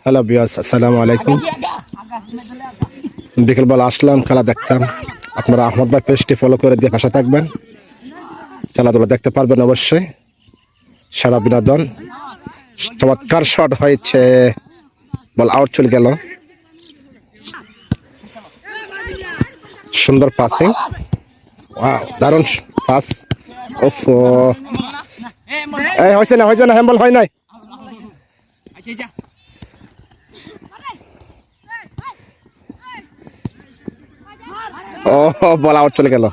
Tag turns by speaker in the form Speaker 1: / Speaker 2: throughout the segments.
Speaker 1: Hello বিয়াস, আসসালামু আলাইকুম। বিকেলবেলা আসলাম, খেলা দেখতাম। আপনারা আহমদ ভাই পেজটি ফলো করে দিয়ে পাশে থাকবেন, খেলাধুলা দেখতে পারবেন অবশ্যই। সারা বিনোদন। চমৎকার শট হয়েছে, বল আউট চলে গেল। সুন্দর পাসিং, দারুণ পাস। ওফ, এই হয়েছে না হ্যাম্বল হয় নাই। ও, বল আউট চলে গেল।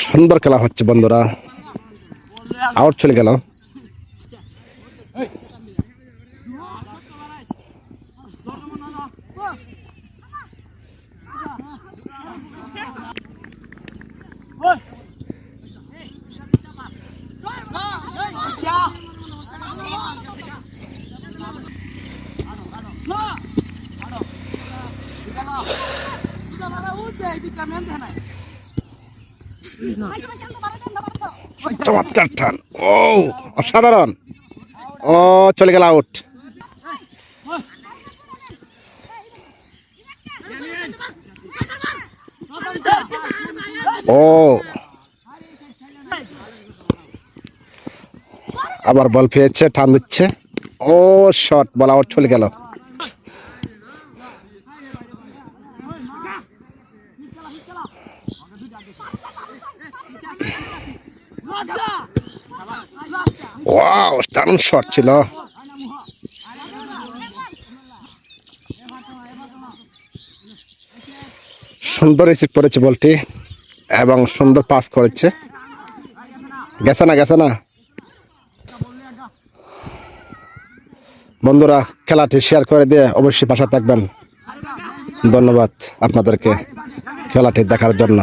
Speaker 1: সুন্দর খেলা হচ্ছে বন্ধুরা, আউট চলে গেল। চমৎকার টান, ও অসাধারণ। ও চলে গেল আউট। ও আবার বল পেয়েছে, টান দিচ্ছে। ও শট, বল আউট চলে গেল। ওয়াও, দারুণ শট ছিল। সুন্দর রিসিভ করেছে বলটি এবং সুন্দর পাস করেছে। গেছে না বন্ধুরা, খেলাটি শেয়ার করে দিয়ে অবশ্যই পাশে থাকবেন। ধন্যবাদ আপনাদেরকে খেলাটি দেখার জন্য।